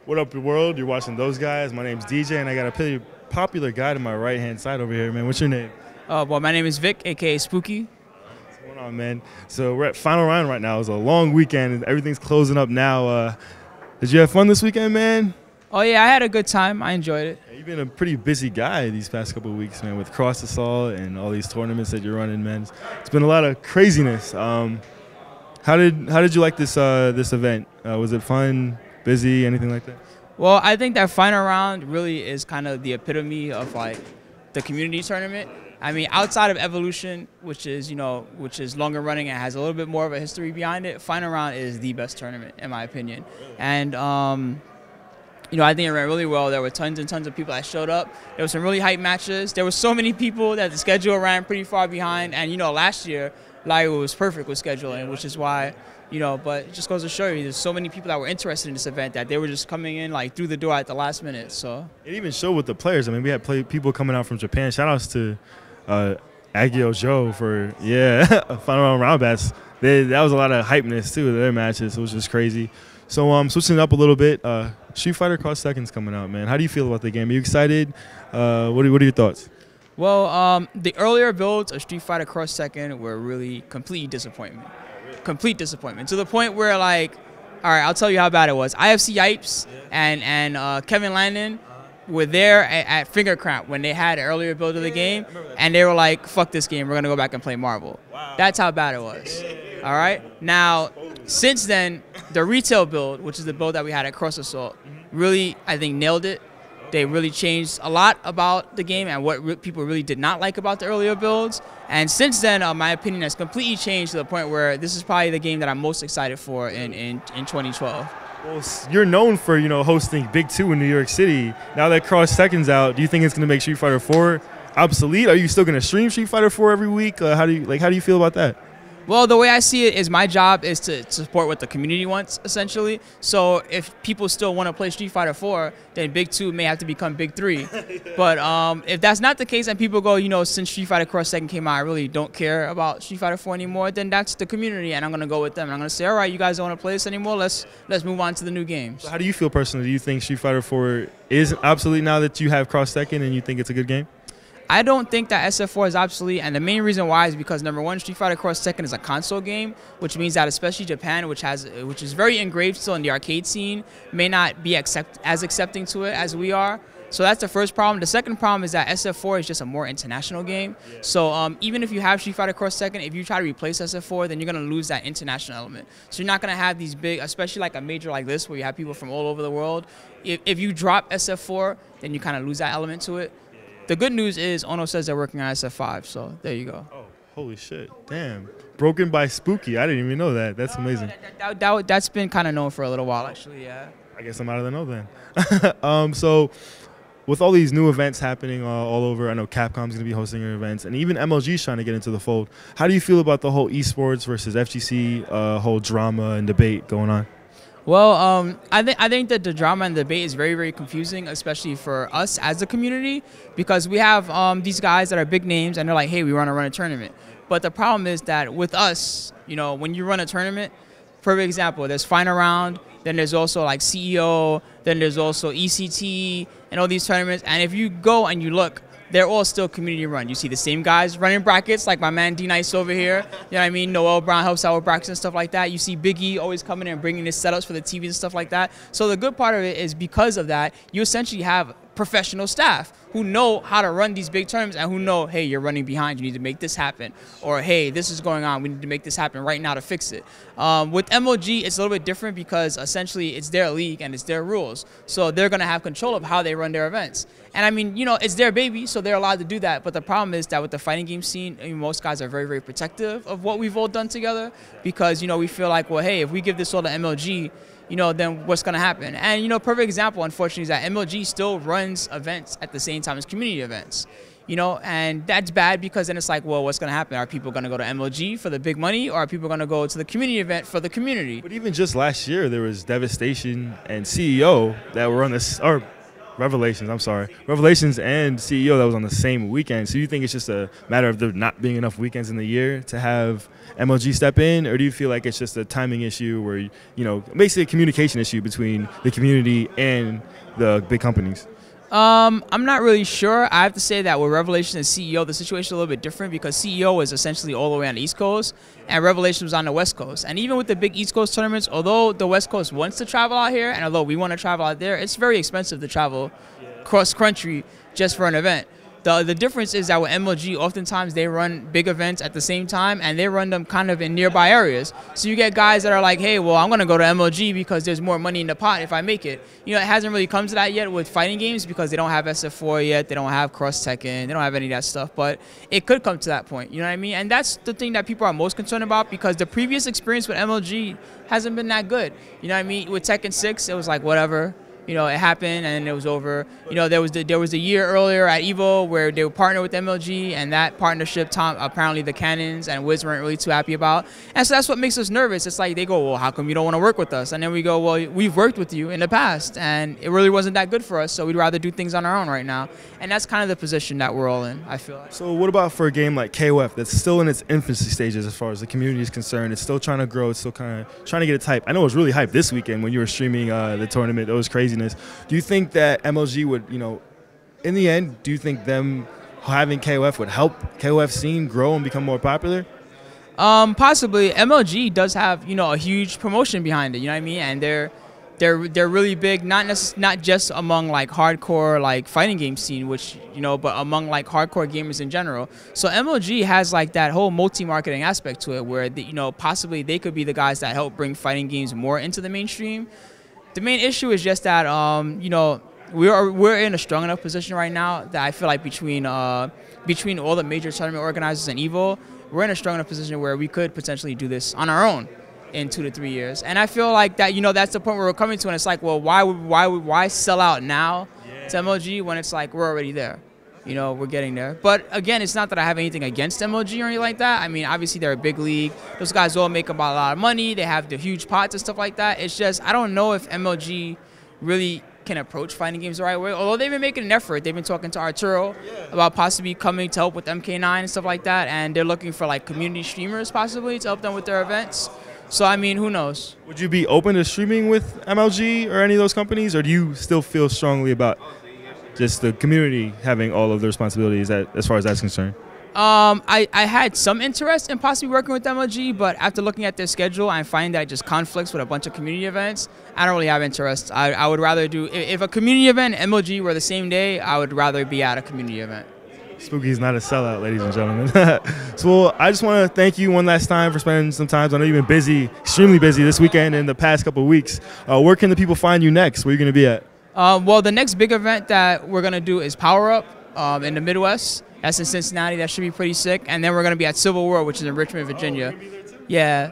What up, world? You're watching Those Guys. My name's DJ, and I got a pretty popular guy to my right-hand side over here, man. What's your name? Well, my name is Vic, a.k.a. Spooky. What's going on, man? So we're at final round right now. It was a long weekend, and everything's closing up now. Did you have fun this weekend, man? Oh, yeah, I had a good time. I enjoyed it. You've been a pretty busy guy these past couple of weeks, man, with Cross Assault and all these tournaments that you're running, man. It's been a lot of craziness. How did you like this event? Was it fun, busy, anything like that? Well, I think that final round really is kind of the epitome of like the community tournament. I mean, outside of Evolution, which is longer running and has a little bit more of a history behind it, final round is the best tournament in my opinion. And I think it ran really well. There were tons and tons of people that showed up. There were some really hype matches. There were so many people that the schedule ran pretty far behind. And last year, like, it was perfect with scheduling, which is why. But it just goes to show you there's so many people that were interested in this event that they were just coming in like through the door at the last minute. So it even showed with the players. I mean, we had people coming out from Japan. Shout outs to Agio Joe for final round bats. That was a lot of hypeness too. Their matches, it was just crazy. So switching it up a little bit, Street Fighter Cross Second's coming out, man. How do you feel about the game? Are you excited? What are your thoughts? Well, the earlier builds of Street Fighter Cross Second were really complete disappointment. Complete disappointment to the point where, like, all right, I'll tell you how bad it was. IFC Yipes and Kevin Landon were there at Finger Cramp when they had an earlier build of the game, and they were like, fuck this game, we're going to go back and play Marvel. Wow. That's how bad it was. All right? Now, since then, the retail build, which is the build that we had at Cross Assault, really, I think, nailed it. They really changed a lot about the game and what people really did not like about the earlier builds. And since then, my opinion has completely changed to the point where this is probably the game that I'm most excited for in 2012. Well, you're known for hosting Big 2 in New York City. Now that Cross Second's out, do you think it's going to make Street Fighter 4 obsolete? Are you still going to stream Street Fighter 4 every week? How do you feel about that? Well, the way I see it is my job is to support what the community wants, essentially. So if people still want to play Street Fighter 4, then Big 2 may have to become Big 3. But if that's not the case and people go, since Street Fighter Cross Second came out, I really don't care about Street Fighter 4 anymore, then that's the community, and I'm going to go with them. And I'm going to say, all right, you guys don't want to play this anymore, let's move on to the new games. So how do you feel personally? Do you think Street Fighter 4 is obsolete now that you have Cross Second and you think it's a good game? I don't think that SF4 is obsolete, and the main reason why is because, number one, Street Fighter Cross Second is a console game, which means that especially Japan, which is very engraved still in the arcade scene, may not be as accepting to it as we are. So that's the first problem. The second problem is that SF4 is just a more international game. So even if you have Street Fighter Cross Second, if you try to replace SF4, then you're going to lose that international element. So you're not going to have these big, especially like a major like this where you have people from all over the world. If you drop SF4, then you kind of lose that element to it. The good news is Ono says they're working on SF5, so there you go. Oh, holy shit. Damn. Broken by Spooky. I didn't even know that. That's amazing. That's been kind of known for a little while, actually, yeah. I guess I'm out of the know then. So with all these new events happening all over, I know Capcom's going to be hosting their events, and even MLG's trying to get into the fold. How do you feel about the whole esports versus FGC whole drama and debate going on? Well, I think that the drama and the debate is very, very confusing, especially for us as a community, because we have these guys that are big names, and they're like, hey, we want to run a tournament. But the problem is that with us, when you run a tournament, perfect example, there's final round, then there's also like CEO, then there's also ECT, and all these tournaments. And if you go and you look, they're all still community run. You see the same guys running brackets, like my man D-Nice over here. You know what I mean? Noel Brown helps out with brackets and stuff like that. You see Big E always coming in and bringing his setups for the TV and stuff like that. So the good part of it is because of that, you essentially have professional staff who know how to run these big tournaments and who know, hey, you're running behind, you need to make this happen. Or, hey, this is going on, we need to make this happen right now to fix it. With MLG, it's a little bit different because essentially it's their league and it's their rules. So they're going to have control of how they run their events. And I mean, it's their baby, so they're allowed to do that. But the problem is that with the fighting game scene, most guys are very, very protective of what we've all done together because, we feel like, well, hey, if we give this all to MLG, then what's going to happen? And, perfect example, unfortunately, is that MLG still runs events at the same time as community events. And that's bad because then it's like, well, what's going to happen? Are people going to go to MLG for the big money, or are people going to go to the community event for the community? But even just last year, there was Devastation and CEO that were on this, or Revelations, I'm sorry. Revelations and CEO that was on the same weekend. So you think it's just a matter of there not being enough weekends in the year to have MLG step in? Or do you feel like it's just a timing issue where, you know, basically a communication issue between the community and the big companies? I'm not really sure. I have to say that with Revelation and CEO, the situation is a little bit different because CEO is essentially all the way on the East Coast and Revelation was on the West Coast. And even with the big East Coast tournaments, although the West Coast wants to travel out here and although we want to travel out there, it's very expensive to travel cross-country just for an event. The difference is that with MLG, oftentimes they run big events at the same time, and they run them kind of in nearby areas. So you get guys that are like, hey, well, I'm going to go to MLG because there's more money in the pot if I make it. You know, it hasn't really come to that yet with fighting games because they don't have SF4 yet, they don't have Cross-Tekken, they don't have any of that stuff, but it could come to that point, you know what I mean? And that's the thing that people are most concerned about because the previous experience with MLG hasn't been that good. You know what I mean? With Tekken 6, it was like, whatever. You know, it happened and it was over. You know, there was a year earlier at EVO where they were partnered with MLG, and that partnership, apparently the Cannons and Wiz weren't really too happy about. And so that's what makes us nervous. It's like they go, well, how come you don't want to work with us? And then we go, well, we've worked with you in the past, and it really wasn't that good for us, so we'd rather do things on our own right now. And that's kind of the position that we're all in, I feel like. So what about for a game like KOF that's still in its infancy stages as far as the community is concerned? It's still trying to grow. It's still kind of trying to get its hype. I know it was really hyped this weekend when you were streaming the tournament. It was craziness. Do you think that MLG would, you know, in the end, do you think them having KOF would help KOF scene grow and become more popular? Possibly. MLG does have, you know, a huge promotion behind it, you know what I mean? And they're really big, not just among like hardcore like fighting game scene, which, you know, but among like hardcore gamers in general. So MLG has like that whole multi-marketing aspect to it where, you know, possibly they could be the guys that help bring fighting games more into the mainstream. The main issue is just that, you know, we're in a strong enough position right now that I feel like between all the major tournament organizers and EVO, we're in a strong enough position where we could potentially do this on our own in 2 to 3 years. And I feel like that, you know, that's the point where we're coming to, and it's like, well, why sell out now to MLG when it's like we're already there? You know, we're getting there. But again, it's not that I have anything against MLG or anything like that. I mean, obviously they're a big league. Those guys all make about a lot of money. They have the huge pots and stuff like that. It's just, I don't know if MLG really can approach fighting games the right way. Although they've been making an effort. They've been talking to Arturo about possibly coming to help with MK9 and stuff like that. And they're looking for like community streamers possibly to help them with their events. So, I mean, who knows? Would you be open to streaming with MLG or any of those companies? Or do you still feel strongly about just the community having all of the responsibilities as far as that's concerned? I had some interest in possibly working with MLG, but after looking at their schedule and finding that it just conflicts with a bunch of community events, I don't really have interest. I would rather do, if a community event and MLG were the same day, I would rather be at a community event. Spooky's not a sellout, ladies and gentlemen. So, well, I just want to thank you one last time for spending some time. I know you've been busy, extremely busy this weekend and the past couple of weeks. Where can the people find you next? Where are you going to be at? Well, the next big event that we're going to do is Power Up in the Midwest. That's in Cincinnati. That should be pretty sick. And then we're going to be at Civil War, which is in Richmond, Virginia. Yeah.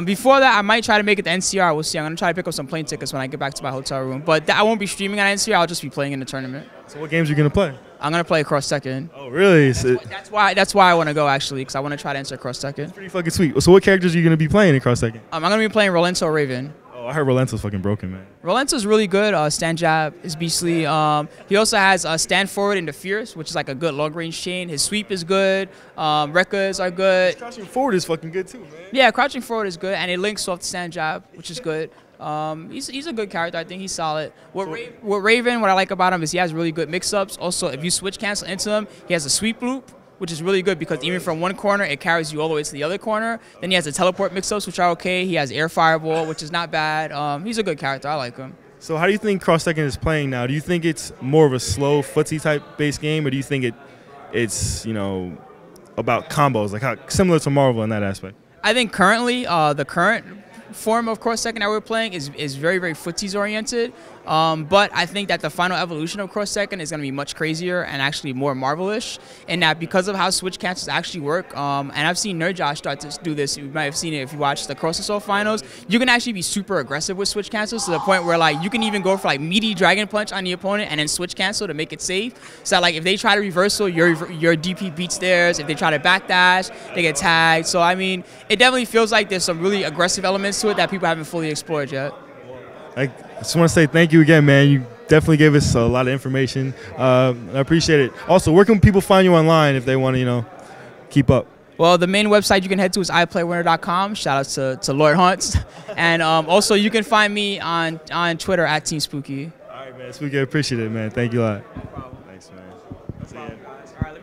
Before that, I might try to make it to NCR. We'll see. I'm going to try to pick up some plane tickets when I get back to my hotel room. But I won't be streaming at NCR. I'll just be playing in the tournament. So what games are you going to play? I'm going to play Cross-Tekken. Oh, really? That's why I want to go, actually, because I want to try to enter Cross-Tekken. That's pretty fucking sweet. So what characters are you going to be playing in Cross-Tekken? I'm going to be playing Rolento Raven. Oh, I heard Rolento's fucking broken, man. Rolento's really good. Stand jab is beastly. He also has stand forward into Fierce, which is like a good long range chain. His sweep is good. Rekkas are good. His crouching forward is fucking good too, man. Yeah, crouching forward is good, and it links off the stand jab, which is good. He's a good character. I think he's solid. What Raven, what I like about him is he has really good mix-ups. Also, if you switch cancel into him, he has a sweep loop, which is really good because even from one corner, it carries you all the way to the other corner. Then he has the teleport mix-ups, which are okay. He has air fireball, which is not bad. He's a good character. I like him. So how do you think Cross-Tekken is playing now? Do you think it's more of a slow footsie type based game, or do you think it's, you know, about combos, like how similar to Marvel in that aspect? I think currently the current form of Cross-Tekken that we're playing is very, very footsies oriented. But I think that the final evolution of Cross-Tekken is going to be much crazier and actually more Marvel-ish, in that because of how switch cancels actually work, and I've seen Nerd Josh start to do this. You might have seen it if you watched the Cross Assault finals. You can actually be super aggressive with switch cancels to the point where like you can even go for like meaty Dragon Punch on the opponent and then switch cancel to make it safe. So like if they try to reversal, your DP beats theirs. If they try to backdash, they get tagged. So I mean, it definitely feels like there's some really aggressive elements to it that people haven't fully explored yet. I just want to say thank you again, man. You definitely gave us a lot of information. I appreciate it. Also, where can people find you online if they want to, keep up? Well, the main website you can head to is iplaywinner.com. Shout out to Lord Hunts. And also, you can find me on Twitter at Team Spooky. All right, man. Spooky, I appreciate it, man. Thank you a lot. No problem. Thanks, man. No problem, guys. All right,